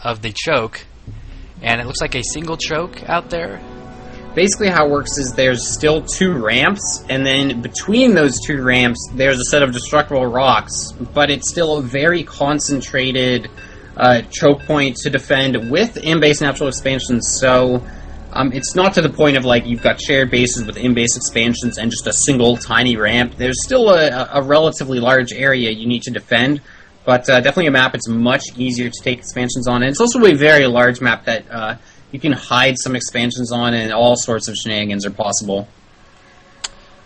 of the choke, and it looks like a single choke out there. Basically how it works is there's still 2 ramps, and then between those 2 ramps there's a set of destructible rocks, but it's still a very concentrated choke point to defend with in-base natural expansions, so it's not to the point of like you've got shared bases with in-base expansions and just a single tiny ramp. There's still a relatively large area you need to defend, but definitely a map it's much easier to take expansions on, and it's also a very large map that you can hide some expansions on, and all sorts of shenanigans are possible.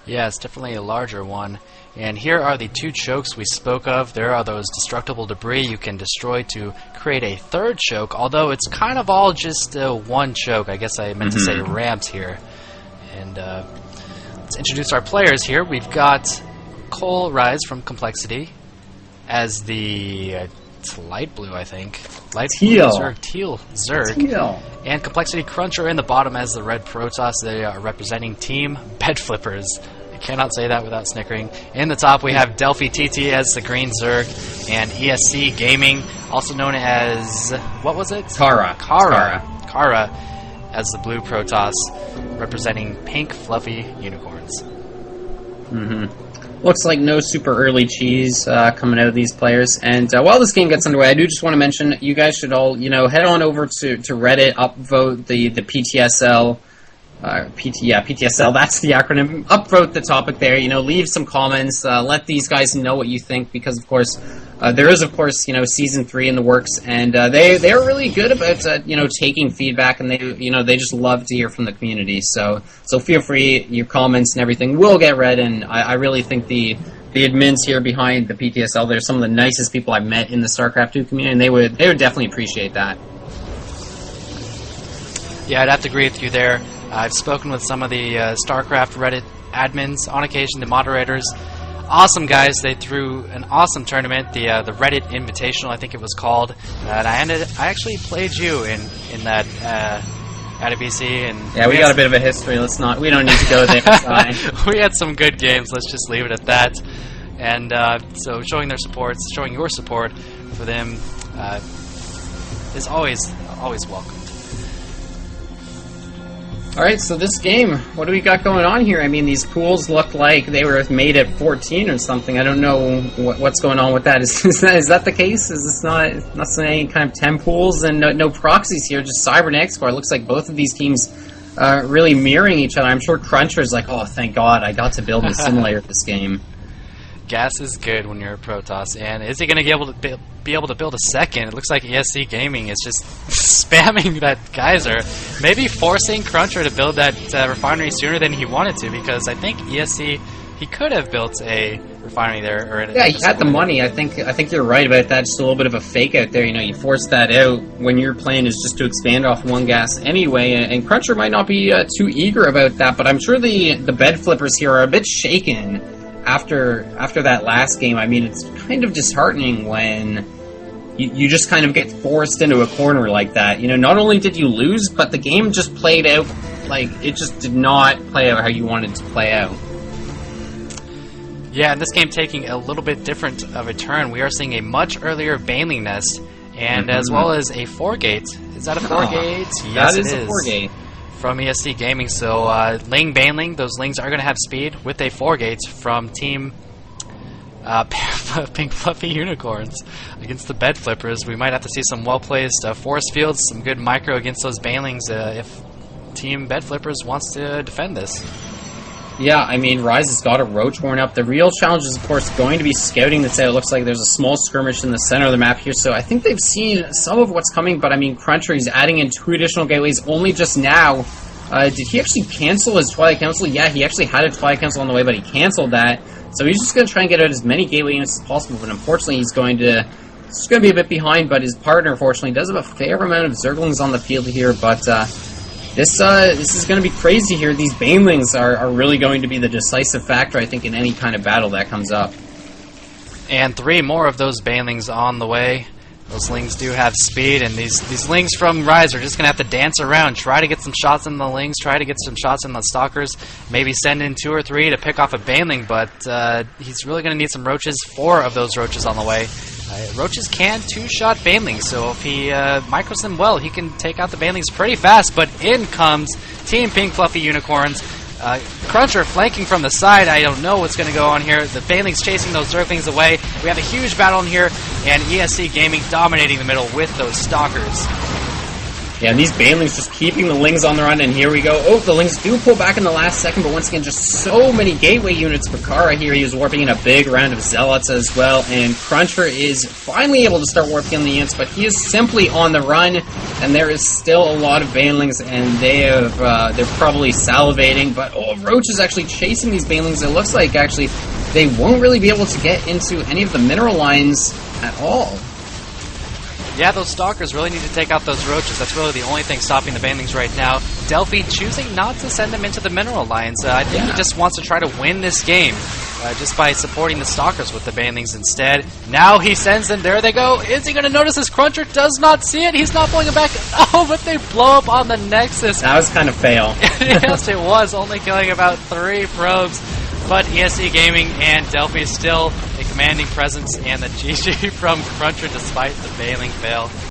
Yeah, it's definitely a larger one. And here are the 2 chokes we spoke of. There are those destructible debris you can destroy to create a 3rd choke, although it's kind of all just 1 choke. I guess I meant to say ramps here. And let's introduce our players here. We've got coLRyze from Complexity as the it's light blue, I think. Light teal. Blue Zerg, teal Zerg. Teal. And coLCrunCher in the bottom as the red Protoss. They are representing Team Bed Flippers. I cannot say that without snickering. In the top we have Delphi TT as the green Zerg, and ESC Gaming, also known as, what was it? kAra. kAra as the blue Protoss, representing pink fluffy unicorns. Looks like no super early cheese coming out of these players. And while this game gets underway, I do just want to mention you guys should all, head on over to Reddit, upvote the PTSL. PTSL, that's the acronym. Upvote the topic there, leave some comments, let these guys know what you think, because of course there is season 3 in the works, and they're really good about taking feedback, and they just love to hear from the community. So feel free, your comments and everything will get read, and I really think the admins here behind the PTSL, they're some of the nicest people I've met in the StarCraft 2 community, and they would definitely appreciate that. Yeah, I'd have to agree with you there. I've spoken with some of the StarCraft Reddit admins on occasion, the moderators. Awesome guys. They threw an awesome tournament, the Reddit Invitational, I think it was called. And I actually played you in that out of BC. And yeah, we got a bit of a history. We don't need to go there. We had some good games. Let's just leave it at that. And so showing your support for them is always welcome. Alright, so this game, what do we got going on here? I mean, these pools look like they were made at 14 or something. I don't know what's going on with that. Is that the case? Is this not any kind of 10 pools and no proxies here, just Cybernetics Core? It looks like both of these teams really mirroring each other. I'm sure Cruncher's like, oh, thank God, I got to build a simulator of this game. Gas is good when you're a Protoss, and is he going to be able to build a second? It looks like ESC Gaming is just spamming that geyser, maybe forcing Cruncher to build that refinery sooner than he wanted to, because I think ESC, he could have built a refinery there. Or yeah, he had the money. I think you're right about that. Just a little bit of a fake out there. You force that out when your plan is just to expand off one gas anyway, and Cruncher might not be too eager about that, but I'm sure the bed flippers here are a bit shaken after that last game. I mean, it's kind of disheartening when you just kind of get forced into a corner like that. Not only did you lose, but the game just played out like it just did not play out how you wanted it to play out. Yeah, and this game taking a little bit different of a turn. We are seeing a much earlier Baneling Nest, and as well as a 4-gate. Is that a 4-gate? Yes, it is a 4-gate. From ESC Gaming, so Ling Baneling, those Lings are going to have speed with a 4-gate from Team Pink Fluffy Unicorns against the Bed Flippers. We might have to see some well-placed force fields, some good micro against those Banelings if Team Bed Flippers wants to defend this. Yeah, I mean, Ryze has got a roach horn up. The real challenge is, of course, going to be scouting this out. It looks like there's a small skirmish in the center of the map here, so I think they've seen some of what's coming, but I mean, Cruncher, he's adding in 2 additional gateways only just now. Did he actually cancel his Twilight Council? Yeah, he actually had a Twilight Council on the way, but he canceled that. So he's just going to try and get out as many gateway units as possible, but unfortunately he's going to be a bit behind, but his partner, unfortunately, does have a fair amount of Zerglings on the field here, but this is going to be crazy here. These Banelings are really going to be the decisive factor, I think, in any kind of battle that comes up. And 3 more of those Banelings on the way. Those Lings do have speed, and these Lings from Ryze are just going to have to dance around, try to get some shots in the Lings, try to get some shots in the Stalkers, maybe send in 2 or 3 to pick off a Baneling, but he's really going to need some Roaches, 4 of those Roaches on the way. Roaches can two-shot Banelings, so if he micros them well, he can take out the Banelings pretty fast, but in comes Team Pink Fluffy Unicorns. Cruncher flanking from the side. I don't know what's going to go on here. The Banelings chasing those Zerglings away. We have a huge battle in here, and ESC Gaming dominating the middle with those Stalkers. Yeah, and these Banelings just keeping the Lings on the run, and here we go. Oh, the Lings do pull back in the last second, but once again, just so many gateway units for kAra here. He is warping in a big round of Zealots as well, and Cruncher is finally able to start warping on the units, but he is simply on the run, and there is still a lot of Banelings, and they're probably salivating, but Roach is actually chasing these Banelings. It looks like, actually, they won't really be able to get into any of the mineral lines at all. Yeah, those Stalkers really need to take out those Roaches. That's really the only thing stopping the Banelings right now. Delphi choosing not to send them into the mineral lines. I think he just wants to try to win this game just by supporting the Stalkers with the Banelings instead. Now he sends them. There they go. Is he going to notice this? Cruncher does not see it. He's not pulling it back. Oh, but they blow up on the Nexus. That was kind of fail. Yes, it was. Only killing about 3 probes. But ESC Gaming and Delphi is still a commanding presence, and the GG from Cruncher despite the Baneling fail.